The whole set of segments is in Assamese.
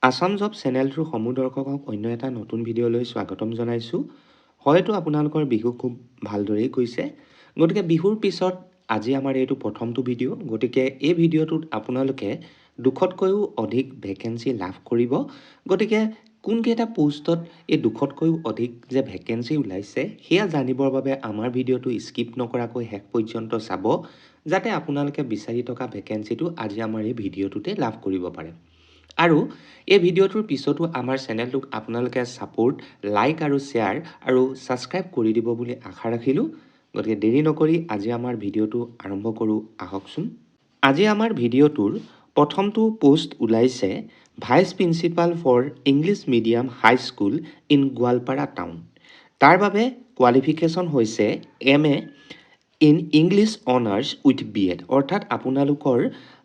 আসাম জব চেনেলটোৰ সমূহ দৰ্শকক অন্য এটা নতুন ভিডিঅ'লৈ স্বাগতম জনাইছোঁ। হয়তো আপোনালোকৰ বিহু খুব ভালদৰেই গৈছে। গতিকে বিহুৰ পিছত আজি আমাৰ এইটো প্ৰথমটো ভিডিঅ'। গতিকে এই ভিডিঅ'টোত আপোনালোকে 200তকৈও অধিক ভেকেঞ্চি লাভ কৰিব। গতিকে কোনকেইটা পোষ্টত এই 200তকৈও অধিক যে ভেকেঞ্চি ওলাইছে সেয়া জানিবৰ বাবে আমাৰ ভিডিঅ'টো স্কিপ নকৰাকৈ শেষ পৰ্যন্ত চাব, যাতে আপোনালোকে বিচাৰি থকা ভেকেঞ্চিটো আজি আমাৰ এই ভিডিঅ'টোতে লাভ কৰিব পাৰে। আৰু এই ভিডিঅ'টোৰ পিছতো আমাৰ চেনেলটোক আপোনালোকে ছাপোৰ্ট, লাইক আৰু শ্বেয়াৰ আৰু ছাবস্ক্ৰাইব কৰি দিব বুলি আশা ৰাখিলোঁ। গতিকে দেৰি নকৰি আজি আমাৰ ভিডিঅ'টো আৰম্ভ কৰোঁ আহকচোন। আজি আমাৰ ভিডিঅ'টোৰ প্ৰথমটো পোষ্ট ওলাইছে vice principal for English medium high school in Goalpara town. তাৰ বাবে কোৱালিফিকেশ্যন হৈছে MA in English honours with BEd, অৰ্থাৎ আপোনালোকৰ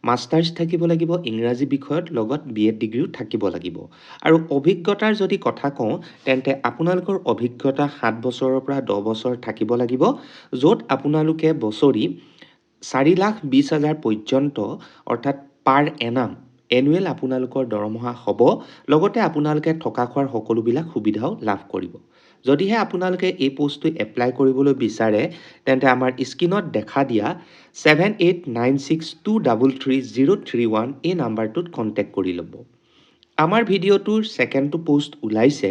মাষ্টাৰ্ছ থাকিব লাগিব ইংৰাজী বিষয়ত, লগত BEd ডিগ্ৰীও থাকিব লাগিব। আৰু অভিজ্ঞতাৰ যদি কথা কওঁ তেন্তে আপোনালোকৰ অভিজ্ঞতা 7 বছৰৰ পৰা 10 বছৰ থাকিব লাগিব, য'ত আপোনালোকে বছৰি 4,20,000 পৰ্যন্ত অৰ্থাৎ পাৰ এনাম এনুৱেল আপোনালোকৰ দৰমহা হ'ব। লগতে আপোনালোকে থকা খোৱাৰ সকলোবিলাক সুবিধাও লাভ কৰিব। যদিহে আপোনালোকে এই পোষ্টটো এপ্লাই কৰিবলৈ বিচাৰে তেন্তে আমাৰ স্ক্ৰীনত দেখা দিয়া 7896233031 এই নাম্বাৰটোত কণ্টেক্ট কৰি ল'ব। আমাৰ ভিডিঅ'টোৰ ছেকেণ্ডটো পোষ্ট ওলাইছে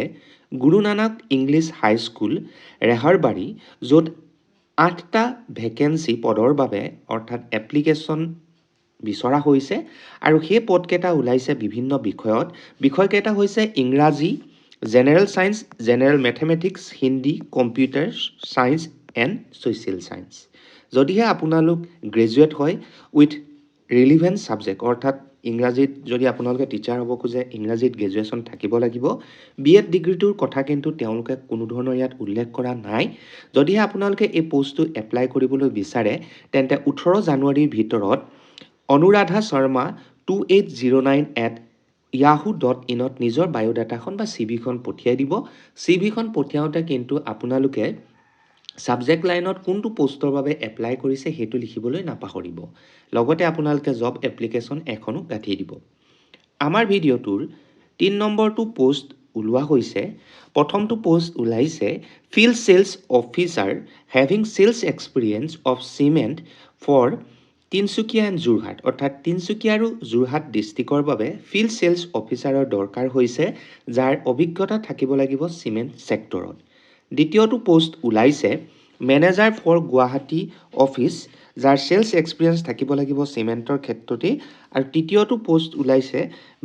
গুৰু নানক ইংলিছ হাইস্কুল ৰেহাৰবাৰী, য'ত 8টা ভেকেঞ্চি পদৰ বাবে অৰ্থাৎ এপ্লিকেশ্যন বিচৰা হৈছে। আৰু সেই পদকেইটা ওলাইছে বিভিন্ন বিষয়ত। বিষয়কেইটা হৈছে ইংৰাজী, general science, general mathematics, Hindi, computer science and social science. যদিহে আপোনালোক গ্ৰেজুৱেট হয় উইথ ৰিলিভেণ্ট ছাবজেক্ট, অৰ্থাৎ ইংৰাজীত যদি আপোনালোকে টিচাৰ হ'ব খোজে ইংৰাজীত গ্ৰেজুৱেশ্যন থাকিব লাগিব। BEd ডিগ্ৰীটোৰ কথা কিন্তু তেওঁলোকে কোনো ধৰণৰ ইয়াত উল্লেখ কৰা নাই। যদিহে আপোনালোকে এই পোষ্টটো এপ্লাই কৰিবলৈ বিচাৰে তেন্তে 18 জানুৱাৰীৰ ভিতৰত অনুৰাধা শৰ্মা 2809@yahoo.in নিজৰ বায়'ডাটাখন বা CVখন পঠিয়াই দিব। CVখন পঠিয়াওঁতে কিন্তু আপোনালোকে ছাবজেক্ট লাইনত কোনটো পোষ্টৰ বাবে এপ্লাই কৰিছে সেইটো লিখিবলৈ নাপাহৰিব। লগতে আপোনালোকে জব এপ্লিকেশ্যন এখনো গাঁঠি দিব। আমাৰ ভিডিঅ'টোৰ 3 নম্বৰটো পোষ্ট ওলোৱা হৈছে। প্ৰথমটো পোষ্ট ওলাইছে field sales officer having sales experience of cement for Tinsukia and Jorhat, অৰ্থাৎ তিনিচুকীয়া আৰু যোৰহাট ডিষ্ট্ৰিক্টৰ বাবে ফিল্ড চেলছ অফিচাৰৰ দৰকাৰ হৈছে, যাৰ অভিজ্ঞতা থাকিব লাগিব চিমেণ্ট ছেক্টৰত। দ্বিতীয়টো পোষ্ট ওলাইছে মেনেজাৰ ফৰ গুৱাহাটী অফিচ, যাৰ চেলছ এক্সপিৰিয়েঞ্চ থাকিব লাগিব চিমেণ্টৰ ক্ষেত্ৰতেই। আৰু তৃতীয়টো পোষ্ট ওলাইছে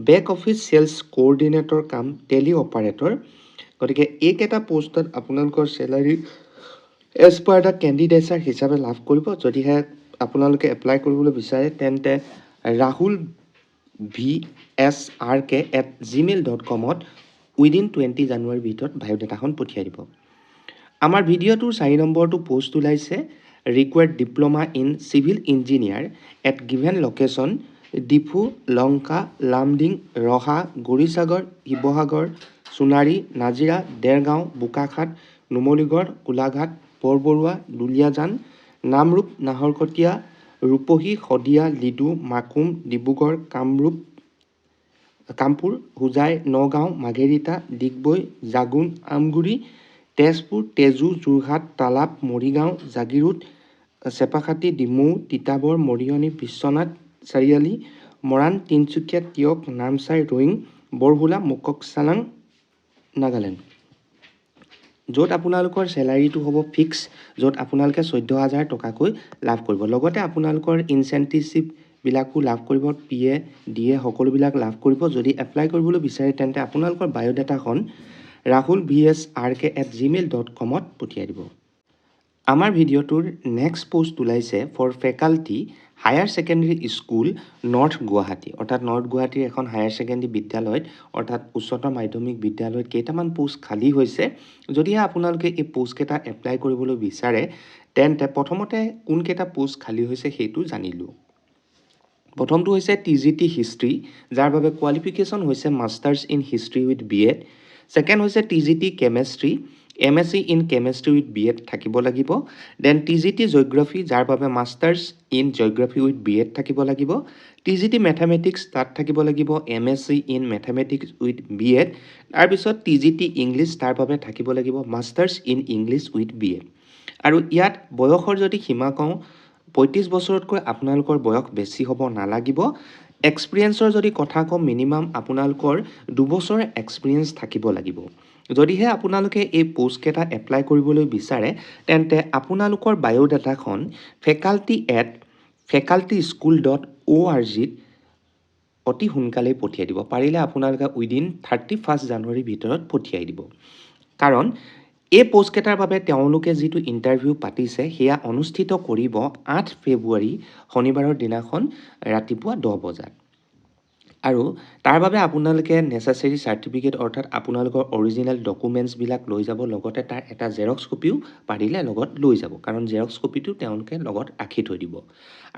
বেক অফিচ চেলছ কোঅৰ্ডিনেটৰ কাম টেলি অপাৰেটৰ। গতিকে এইকেইটা পোষ্টত আপোনালোকৰ চেলাৰী এজ পাৰ দ্য কেণ্ডিডেটছাৰ হিচাপে লাভ কৰিব। যদিহে আপোনালোকে এপ্লাই কৰিবলৈ বিচাৰে তেন্তে rahulvsrk@gmail.com উইদিন 20 জানুৱাৰীৰ ভিতৰত বায়'ডাটাখন পঠিয়াই দিব। আমাৰ ভিডিঅ'টোৰ 4 নম্বৰটো পোষ্ট ওলাইছে required diploma in civil engineer at given location Diphu, Lanka, Lumding, Raha, Gaurisagar, Sivasagar, Sonari, Nazira, Dergaon, Bokakhat, Numaligarh, Golaghat, Barbarua, Duliajan, Namrup, Naharkatia, Rupahi, Sadiya, Ledo, Makum, Dibrugarh, Kampur, Hojai, Nagaon, Margherita, Digboi, Jagun, Amguri, Tezpur, Tezu, Jorhat, Talap, Morigaon, Jagiroad, চেপাখাটি, Dimow, Titabar, Mariani, Biswanath Chariali, Moran, Tinsukia, Teok, Namsai, ৰয়িং, বৰহুলা, মুককচালাং, নাগালেণ্ড। য'ত আপোনালোকৰ চেলাৰীটো হ'ব ফিক্স, য'ত আপোনালোকে 14,000 টকাকৈ লাভ কৰিব। লগতে আপোনালোকৰ ইনচেণ্টিভবিলাকো লাভ কৰিব, PA DA সকলোবিলাক লাভ কৰিব। যদি এপ্লাই কৰিবলৈ বিচাৰে তেন্তে আপোনালোকৰ বায়'ডাটাখন rahulvsrk@gmail.com পঠিয়াই দিব। আমাৰ ভিডিঅ'টোৰ নেক্সট পোষ্ট ওলাইছে for faculty higher secondary school north Guwahati, অৰ্থাৎ নৰ্থ গুৱাহাটীৰ এখন হায়াৰ ছেকেণ্ডেৰী বিদ্যালয়ত অৰ্থাৎ উচ্চতৰ মাধ্যমিক বিদ্যালয়ত কেইটামান পোষ্ট খালী হৈছে। যদিহে আপোনালোকে এই পোষ্টকেইটা এপ্লাই কৰিবলৈ বিচাৰে তেন্তে প্ৰথমতে কোনকেইটা পোষ্ট খালী হৈছে সেইটো জানিলোঁ। প্ৰথমটো হৈছে TGT হিষ্ট্ৰী, যাৰ বাবে কোৱালিফিকেশ্যন হৈছে masters in history with BEd। Second হৈছে TGT chemistry, MSc in chemistry with BEd থাকিব লাগিব। দেন TGT জিঅ'গ্ৰাফী যাৰ বাবে masters in geography with BEd থাকিব লাগিব। TGT মেথামেটিক্স তাত থাকিব লাগিব MSc in mathematics with BEd। তাৰপিছত TGT ইংলিছ তাৰ বাবে থাকিব লাগিব masters in English with BEd। আৰু ইয়াত বয়সৰ যদি সীমা কওঁ 35 বছৰতকৈ আপোনালোকৰ বয়স বেছি হ'ব নালাগিব। এক্সপিৰিয়েঞ্চৰ যদি কথা কওঁ মিনিমাম আপোনালোকৰ 2 বছৰ এক্সপিৰিয়েঞ্চ থাকিব লাগিব। যদিহে আপোনালোকে এই পোষ্টকেইটা এপ্লাই কৰিবলৈ বিচাৰে তেন্তে আপোনালোকৰ বায়'ডাটাখন faculty@facultyschool.org অতি সোনকালেই পঠিয়াই দিব। পাৰিলে আপোনালোকে উইদিন 31 জানুৱাৰীৰ ভিতৰত পঠিয়াই দিব। কাৰণ এই পোষ্টকেইটাৰ বাবে তেওঁলোকে যিটো ইণ্টাৰভিউ পাতিছে সেয়া অনুষ্ঠিত কৰিব 8 ফেব্ৰুৱাৰী শনিবাৰৰ দিনাখন ৰাতিপুৱা 10 বজাত। আৰু তাৰ বাবে আপোনালোকে নেচেচেৰী চাৰ্টিফিকেট অৰ্থাৎ আপোনালোকৰ অৰিজিনেল ডকুমেণ্টছবিলাক লৈ যাব, লগতে তাৰ এটা জেৰক্স কপিও পাৰিলে লগত লৈ যাব, কাৰণ জেৰক্স কপিটো তেওঁলোকে লগত ৰাখি থৈ দিব।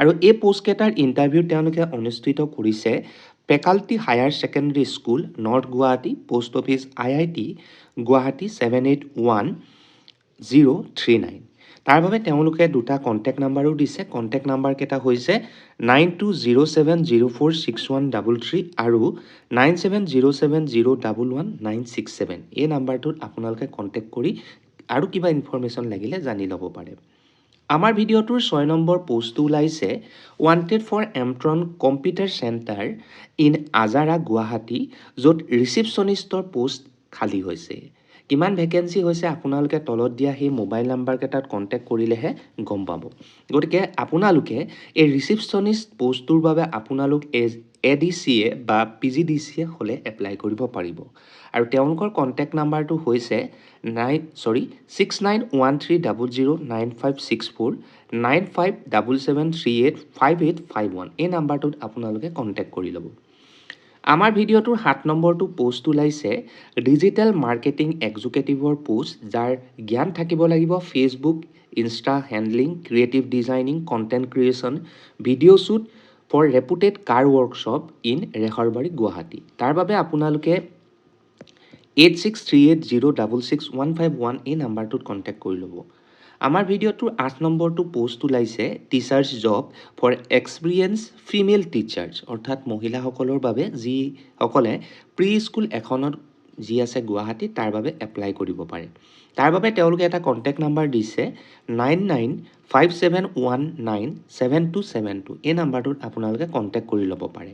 আৰু এই পোষ্টকেইটাৰ ইণ্টাৰভিউ তেওঁলোকে অনুষ্ঠিত কৰিছে faculty higher secondary school, north Guwahati, post office IIT Guwahati 781039। তাৰ বাবে তেওঁলোকে দুটা কণ্টেক্ট নাম্বাৰো দিছে। কণ্টেক্ট নাম্বাৰকেইটা হৈছে 9207046133 আৰু 9707011967। এই নাম্বাৰটোত আপোনালোকে কণ্টেক্ট কৰি আৰু কিবা ইনফৰমেশ্যন লাগিলে জানি ল'ব পাৰে। আমাৰ ভিডিঅ'টোৰ 6 নম্বৰ পোষ্টটো ওলাইছে wanted for Amtron computer centre in Azara Guwahati, য'ত ৰিচিপশ্যনিষ্টৰ পোষ্ট খালী হৈছে। কিমান ভেকেঞ্চি হৈছে আপোনালোকে তলত দিয়া সেই মোবাইল নাম্বাৰকেইটাত কণ্টেক্ট কৰিলেহে গম পাব। গতিকে আপোনালোকে এই ৰিচিপশ্যনিষ্ট পোষ্টটোৰ বাবে আপোনালোক ADCA বা PGDCA হ'লে এপ্লাই কৰিব পাৰিব। আৰু তেওঁলোকৰ কণ্টেক্ট নাম্বাৰটো হৈছে 6913009564 9577385851। এই নাম্বাৰটোত আপোনালোকে কণ্টেক্ট কৰি ল'ব। আমাৰ ভিডিঅ'টোৰ 7 নম্বৰটো পোষ্ট ওলাইছে ডিজিটেল মাৰ্কেটিং এক্সিকিউটিভৰ পোষ্ট, যাৰ জ্ঞান থাকিব লাগিব Facebook, Insta handling, creative designing, content creation, video' shoot for reputed car workshop in Rehabari Guwahati. তাৰ বাবে আপোনালোকে 8638066151 এই নাম্বাৰটোত কণ্টেক্ট কৰি ল'ব। আমাৰ ভিডিঅ'টোৰ 8 নম্বৰটো পোষ্ট ওলাইছে teachers job for experience female teachers, অৰ্থাৎ মহিলাসকলৰ বাবে যিসকলে প্ৰি স্কুল এখনত যি আছে গুৱাহাটীত তাৰ বাবে এপ্লাই কৰিব পাৰে। তাৰ বাবে তেওঁলোকে এটা কণ্টেক্ট নাম্বাৰ দিছে 9957197272। এই নাম্বাৰটোত আপোনালোকে কণ্টেক্ট কৰি ল'ব পাৰে।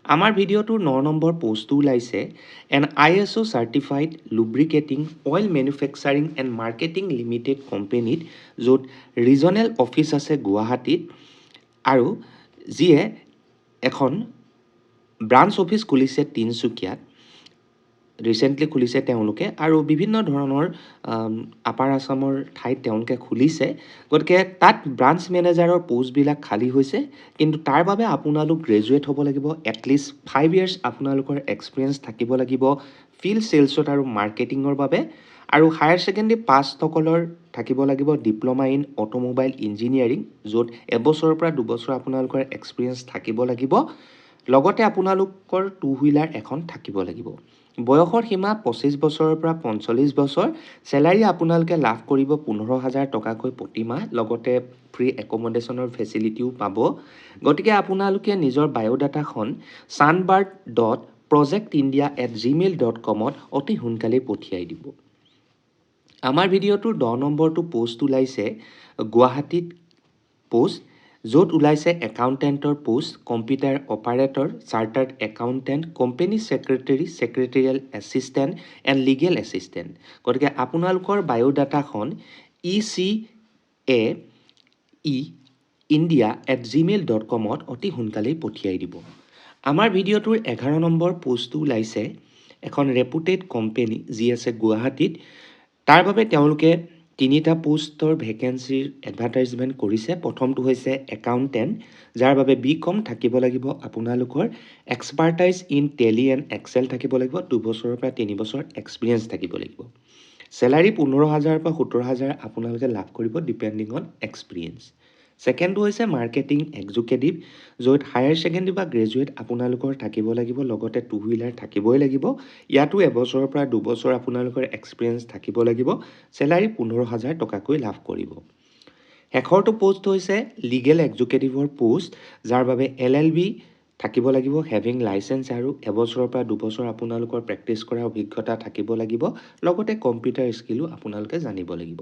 আমাৰ ভিডিঅ'টোৰ 9 নম্বৰ পোষ্টটো ওলাইছে N ISO certified lubricating oil manufacturing and marketing limited কোম্পেনীত, য'ত ৰিজনেল অফিচ আছে গুৱাহাটীত আৰু যিয়ে এখন ব্ৰাঞ্চ অফিচ খুলিছে তিনিচুকীয়াত, ৰিচেণ্টলি খুলিছে তেওঁলোকে, আৰু বিভিন্ন ধৰণৰ আপাৰ আছামৰ ঠাইত তেওঁলোকে খুলিছে। গতিকে তাত ব্ৰাঞ্চ মেনেজাৰৰ পোষ্টবিলাক খালী হৈছে, কিন্তু তাৰ বাবে আপোনালোক গ্ৰেজুৱেট হ'ব লাগিব, এটলিষ্ট 5 years আপোনালোকৰ এক্সপিৰিয়েঞ্চ থাকিব লাগিব ফিল্ড ছেলছত আৰু মাৰ্কেটিঙৰ বাবে। আৰু হায়াৰ ছেকেণ্ডেৰী পাছসকলৰ থাকিব লাগিব ডিপ্ল'মা ইন অট'মোবাইল ইঞ্জিনিয়াৰিং, য'ত এবছৰৰ পৰা 2 বছৰ আপোনালোকৰ এক্সপিৰিয়েঞ্চ থাকিব লাগিব, লগতে আপোনালোকৰ 2 হুইলাৰ এখন থাকিব লাগিব। বয়সৰ সীমা 25 বছৰৰ পৰা 45 বছৰ। চেলাৰী আপোনালোকে লাভ কৰিব 15,000 টকাকৈ প্ৰতিমাহ, লগতে ফ্ৰী একমডেশ্যনৰ ফেচিলিটিও পাব। গতিকে আপোনালোকে নিজৰ বায়'ডাটাখন sunbird.projectindia@gmail.com অতি সোনকালেই পঠিয়াই দিব। আমাৰ ভিডিঅ'টোৰ 10 নম্বৰটো পোষ্ট ওলাইছে গুৱাহাটীত পোষ্ট, য'ত ওলাইছে একাউণ্টেণ্টৰ post, computer operator, chartered accountant, company secretary, secretarial assistant and legal assistant. গতিকে আপোনালোকৰ বায়'ডাটাখন ecaeindia@gmail.com অতি সোনকালেই পঠিয়াই দিব। আমাৰ ভিডিঅ'টোৰ 11 নম্বৰ পোষ্টটো ওলাইছে এখন ৰেপুটেড কোম্পানী যি আছে গুৱাহাটীত। তাৰ বাবে তেওঁলোকে 3টা পোষ্টৰ ভেকেঞ্চিৰ এডভাৰটাইজমেণ্ট কৰিছে। প্ৰথমটো হৈছে একাউণ্টেণ্ট, যাৰ বাবে BCom থাকিব লাগিব আপোনালোকৰ, expertise in tele and Excel থাকিব লাগিব, 2 বছৰৰ পৰা 3 বছৰ এক্সপিৰিয়েঞ্চ থাকিব লাগিব। চেলাৰী 15,000 পৰা 17,000 আপোনালোকে লাভ কৰিব ডিপেণ্ডিং অন এক্সপিৰিয়েঞ্চ। ছেকেণ্ডটো হৈছে মাৰ্কেটিং এক্সিকিউটিভ, য'ত হায়াৰ ছেকেণ্ডেৰী বা গ্ৰেজুৱেট আপোনালোকৰ থাকিব লাগিব, লগতে 2 হুইলাৰ থাকিবই লাগিব। ইয়াতো এবছৰৰ পৰা 2 বছৰ আপোনালোকৰ এক্সপিৰিয়েঞ্চ থাকিব লাগিব। চেলাৰী 15,000 টকাকৈ লাভ কৰিব। শেষৰটো পোষ্ট হৈছে লিগেল এক্সিকিউটিভৰ পোষ্ট, যাৰ বাবে LLB থাকিব লাগিব, হেভিং লাইচেঞ্চ, আৰু এবছৰৰ পৰা 2 বছৰ আপোনালোকৰ প্ৰেক্টিছ কৰাৰ অভিজ্ঞতা থাকিব লাগিব, লগতে কম্পিউটাৰ স্কিলো আপোনালোকে জানিব লাগিব।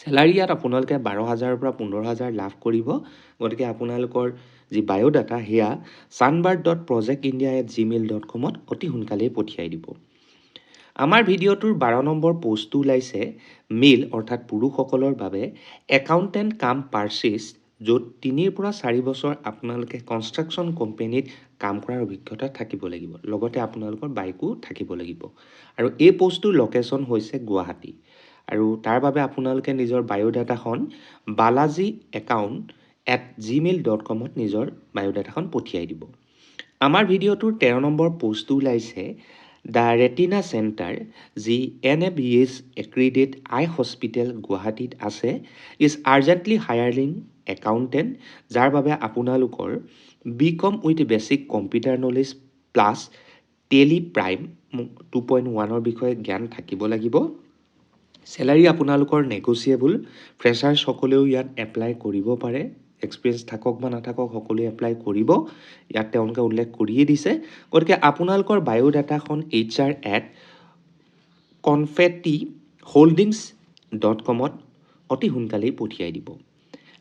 চেলাৰী ইয়াত আপোনালোকে 12,000ৰ পৰা 15,000 লাভ কৰিব। গতিকে আপোনালোকৰ যি বায়'ডাটা সেয়া sunbird.projectindia@gmail.com অতি সোনকালেই পঠিয়াই দিব। আমাৰ ভিডিঅ'টোৰ 12 নম্বৰ পোষ্টটো ওলাইছে মেল অৰ্থাৎ পুৰুষসকলৰ বাবে একাউণ্টেণ্ট কাম পাৰ্চেছ, য'ত 3ৰ পৰা 4 বছৰ আপোনালোকে কনষ্ট্ৰাকশ্যন কোম্পানীত কাম কৰাৰ অভিজ্ঞতা থাকিব লাগিব, লগতে আপোনালোকৰ বাইকো থাকিব লাগিব। আৰু এই পোষ্টটোৰ লোকেশ্যন হৈছে গুৱাহাটী। আৰু তাৰ বাবে আপোনালোকে নিজৰ বায়'ডাটাখন balaji@gmail.com নিজৰ বায়'ডাটাখন পঠিয়াই দিব। আমাৰ ভিডিঅ'টোৰ 13 নম্বৰ পোষ্টটো ওলাইছে দ্য ৰেটিনা চেণ্টাৰ, যি NABH এক্ৰিডেড আই হস্পিটেল গুৱাহাটীত আছে, ইজ আৰ্জেণ্টলি হায়াৰিং একাউণ্টেণ্ট, যাৰ বাবে আপোনালোকৰ BCom with basic computer knowledge plus Tally Prime 2.1ৰ বিষয়ে জ্ঞান থাকিব লাগিব। চেলাৰী আপোনালোকৰ নেগচিয়েবল, ফ্ৰেছাৰ্ছসকলেও ইয়াত এপ্লাই কৰিব পাৰে, এক্সপিৰিয়েঞ্চ থাকক বা নাথাকক সকলোৱে এপ্লাই কৰিব, ইয়াত তেওঁলোকে উল্লেখ কৰিয়েই দিছে। গতিকে আপোনালোকৰ বায়'ডাটাখন hr@confettiholdings.com অতি সোনকালেই পঠিয়াই দিব।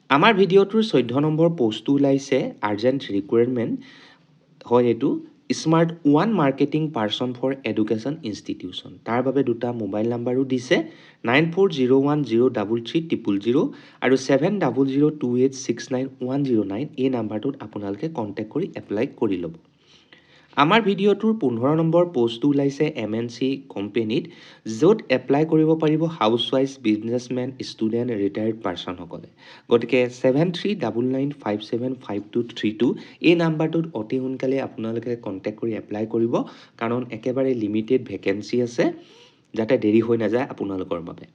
আমাৰ ভিডিঅ'টোৰ 14 নম্বৰ পোষ্টটো ওলাইছে আৰ্জেণ্ট ৰিকুৱাৰমেণ্ট হয়, এইটো smart 1 marketing person for education institution. তাৰ বাবে 2টা মোবাইল নাম্বাৰো দিছে, 9401033000 আৰু 7002869109। এই নাম্বাৰটোত আপোনালোকে কণ্টেক্ট কৰি এপ্লাই কৰি ল'ব। আমাৰ ভিডিঅ'টোৰ 15 নম্বৰ পোষ্টটো ওলাইছে MNC কোম্পেনীত, য'ত এপ্লাই কৰিব পাৰিব হাউচৱাইফ, বিজনেছমেন, ষ্টুডেণ্ট, ৰিটায়াৰ্ড পাৰ্চনসকলে। গতিকে 7399575232 এই নাম্বাৰটোত অতি সোনকালে আপোনালোকে কণ্টেক্ট কৰি এপ্লাই কৰিব, কাৰণ একেবাৰে লিমিটেড ভেকেঞ্চি আছে, যাতে দেৰি হৈ নাযায় আপোনালোকৰ বাবে।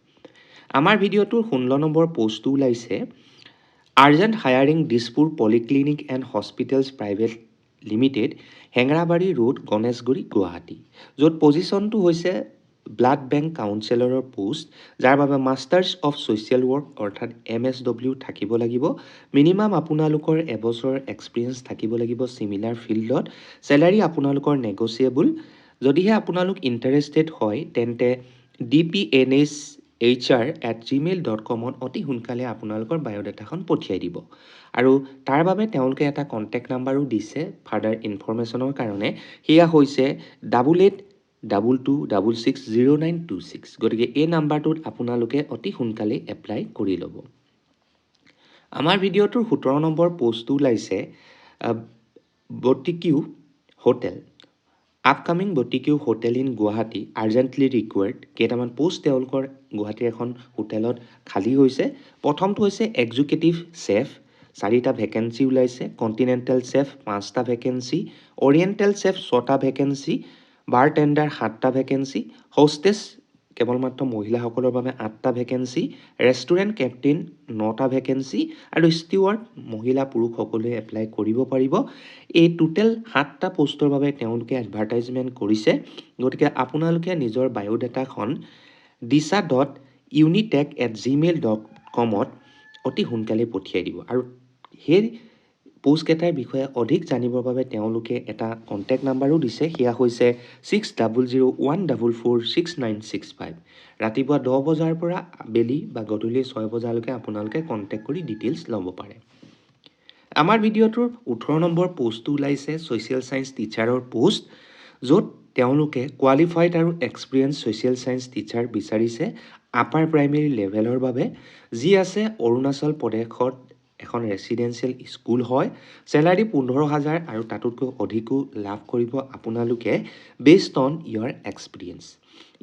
আমাৰ ভিডিঅ'টোৰ 16 নম্বৰ পোষ্টটো ওলাইছে urgent hiring Dispur polyclinic and hospitals private limited, Hengrabari road, Ganeshguri, Guwahati, য'ত পজিশ্যনটো হৈছে ব্লাড বেংক কাউন্সেলৰৰ পোষ্ট, যাৰ বাবে মাষ্টাৰ্ছ অফ ছ'চিয়েল ৱৰ্ক অৰ্থাৎ MSW থাকিব লাগিব। মিনিমাম আপোনালোকৰ এবছৰ এক্সপিৰিয়েঞ্চ থাকিব লাগিব চিমিলাৰ ফিল্ডত। চেলাৰী আপোনালোকৰ নেগচিয়েবল। যদিহে আপোনালোক ইণ্টাৰেষ্টেড হয় তেন্তে dpnhr@gmail.com অতি সোনকালে আপোনালোকৰ বায়'ডাটাখন পঠিয়াই দিব। আৰু তাৰ বাবে তেওঁলোকে এটা কণ্টেক্ট নাম্বাৰো দিছে ফাৰ্ডাৰ ইনফৰমেশ্যনৰ কাৰণে, সেয়া হৈছে 8822660926। গতিকে এই নাম্বাৰটোত আপোনালোকে অতি সোনকালে এপ্লাই কৰি ল'ব। আমাৰ ভিডিঅ'টোৰ 17 নম্বৰ পোষ্টটো ওলাইছে boutique hotel, upcoming boutique hotel in Guwahati urgently required. কেইটামান পোষ্ট তেওঁলোকৰ গুৱাহাটীৰ এখন হোটেলত খালী হৈছে। প্ৰথমটো হৈছে এক্সিকিউটিভ চেফ, 4টা ভেকেঞ্চি ওলাইছে, কণ্টিনেণ্টেল চেফ 5টা ভেকেঞ্চি, অৰিয়েণ্টেল চেফ 6টা ভেকেঞ্চি, বাৰ টেণ্ডাৰ 7টা ভেকেঞ্চি, হোষ্টেছ কেৱল মাত্ৰ মহিলাসকলৰ বাবে 8টা ভেকেঞ্চি, ৰেষ্টুৰেণ্ট কেপ্টেইন 9টা ভেকেঞ্চি, আৰু ষ্টিৱাৰ্ড মহিলা পুৰুষ সকলোৱে এপ্লাই কৰিব পাৰিব। এই টোটেল 7টা পোষ্টৰ বাবে তেওঁলোকে এডভাৰটাইজমেণ্ট কৰিছে। গতিকে আপোনালোকে নিজৰ বায়'ডাটাখন disha.unitech@gmail.com অতি সোনকালে পঠিয়াই দিব। আৰু সেই পোষ্টকেইটাৰ বিষয়ে অধিক জানিবৰ বাবে তেওঁলোকে এটা কণ্টেক্ট নাম্বাৰো দিছে, সেয়া হৈছে 6001446965। ৰাতিপুৱা 10 বজাৰ পৰা আবেলি বা গধূলি 6 বজালৈকে আপোনালোকে কণ্টেক্ট কৰি ডিটেইলছ ল'ব পাৰে। আমাৰ ভিডিঅ'টোৰ 18 নম্বৰ পোষ্টটো ওলাইছে ছ'চিয়েল ছায়েন্স টিচাৰৰ পোষ্ট, য'ত তেওঁলোকে কোৱালিফাইড আৰু এক্সপিৰিয়েঞ্চ ছ'চিয়েল ছায়েন্স টিচাৰ বিচাৰিছে আপাৰ প্ৰাইমেৰী লেভেলৰ বাবে, যি আছে অৰুণাচল প্ৰদেশত এখন ৰেচিডেঞ্চিয়েল স্কুল হয়। চেলাৰী 15,000 আৰু তাতোতকৈ অধিকো লাভ কৰিব আপোনালোকে বেছড অন ইয়ৰ এক্সপিৰিয়েঞ্চ।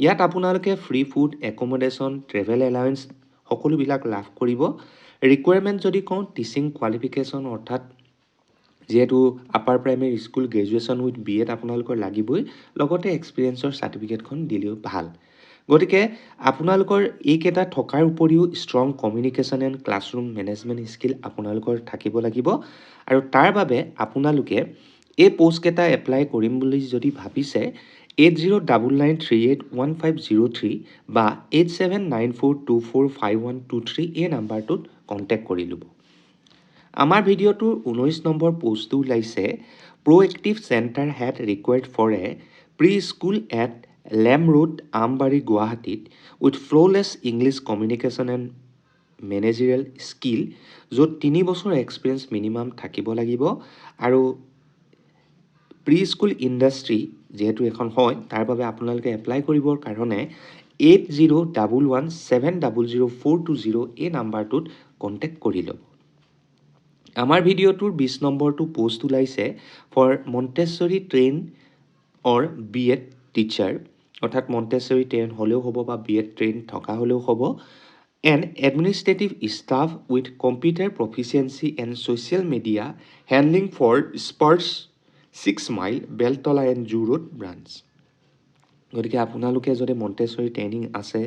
ইয়াত আপোনালোকে ফ্ৰী ফুড, একমডেশ্যন, ট্ৰেভেল এলাউৱেঞ্চ সকলোবিলাক লাভ কৰিব। ৰিকুৱাৰমেণ্ট যদি কওঁ, টিচিং কোৱালিফিকেশ্যন অৰ্থাৎ যিহেতু upper primary school graduation with BEd আপোনালোকৰ লাগিবই, লগতে এক্সপিৰিয়েঞ্চৰ চাৰ্টিফিকেটখন দিলেও ভাল। গতিকে আপোনালোকৰ এইকেইটা থকাৰ উপৰিও strong communication and classroom management skill আপোনালোকৰ থাকিব লাগিব আৰু তাৰ বাবে আপোনালোকে এই পোষ্টকেইটা এপ্লাই কৰিম বুলি যদি ভাবিছে 8099381503 বা 8794245123 এই নাম্বাৰটোত কণ্টেক্ট কৰি ল'ব। আমাৰ ভিডিঅ'টোৰ 19 নম্বৰ পোষ্টটো ওলাইছে proactive centre head required for a pre school at Lamb road Ambari গুৱাহাটীত with flawless English communication and managerial skill য'ত 3 বছৰ এক্সপিৰিয়েঞ্চ মিনিমাম থাকিব লাগিব আৰু প্ৰি স্কুল ইণ্ডাষ্ট্ৰী যিহেতু এখন হয় তাৰ বাবে আপোনালোকে এপ্লাই কৰিবৰ কাৰণে 8011700420 এই নাম্বাৰটোত কণ্টেক্ট কৰি ল'ব। আমাৰ ভিডিঅ'টোৰ 20 নম্বৰটো পোষ্ট ওলাইছে for Montessori train or B Ed teacher অৰ্থাৎ মণ্টেছৰী ট্ৰেইন হ'লেও হ'ব বা বি এড ট্ৰেইন থকা হ'লেও হ'ব and administrative staff with computer proficiency and social media handling for spurs 6 mile Beltola and zoo road branch. গতিকে আপোনালোকে যদি মণ্টেছৰী ট্ৰেইনিং আছে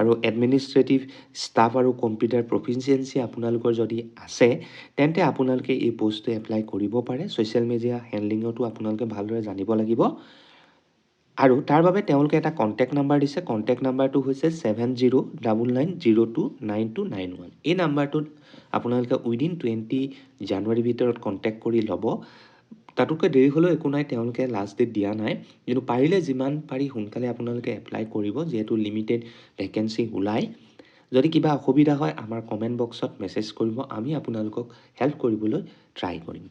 আৰু এডমিনিষ্ট্ৰেটিভ ষ্টাফ আৰু কম্পিউটাৰ প্ৰফিচিয়েঞ্চি আপোনালোকৰ যদি আছে তেন্তে আপোনালোকে এই পোষ্টটো এপ্লাই কৰিব পাৰে। ছ'চিয়েল মিডিয়া হেণ্ডলিঙতো আপোনালোকে ভালদৰে জানিব লাগিব আৰু তাৰ বাবে তেওঁলোকে এটা কণ্টেক্ট নাম্বাৰ দিছে। কণ্টেক্ট নাম্বাৰটো হৈছে 7099029291। এই নাম্বাৰটোত আপোনালোকে উইদিন 20 জানুৱাৰীৰ ভিতৰত কণ্টেক্ট কৰি ল'ব। তাতোতকৈ দেৰি হ'লেও একো নাই, তেওঁলোকে লাষ্ট ডেট দিয়া নাই, কিন্তু পাৰিলে যিমান পাৰি সোনকালে আপোনালোকে এপ্লাই কৰিব যিহেতু লিমিটেড ভেকেঞ্চি ওলায়। যদি কিবা অসুবিধা হয় আমাৰ কমেণ্ট বক্সত মেছেজ কৰিব, আমি আপোনালোকক হেল্প কৰিবলৈ ট্ৰাই কৰিম।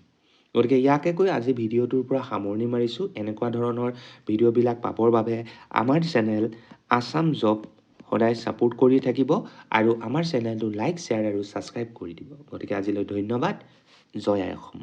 গতিকে ইয়াকে কৈ আজি ভিডিঅ'টোৰ পৰা সামৰণি মাৰিছোঁ। এনেকুৱা ধৰণৰ ভিডিঅ'বিলাক পাবৰ বাবে আমাৰ চেনেল আছাম জব সদায় ছাপোৰ্ট কৰি থাকিব আৰু আমাৰ চেনেলটো লাইক শ্বেয়াৰ আৰু ছাবস্ক্ৰাইব কৰি দিব। গতিকে আজিলৈ ধন্যবাদ। জয় আই অসম।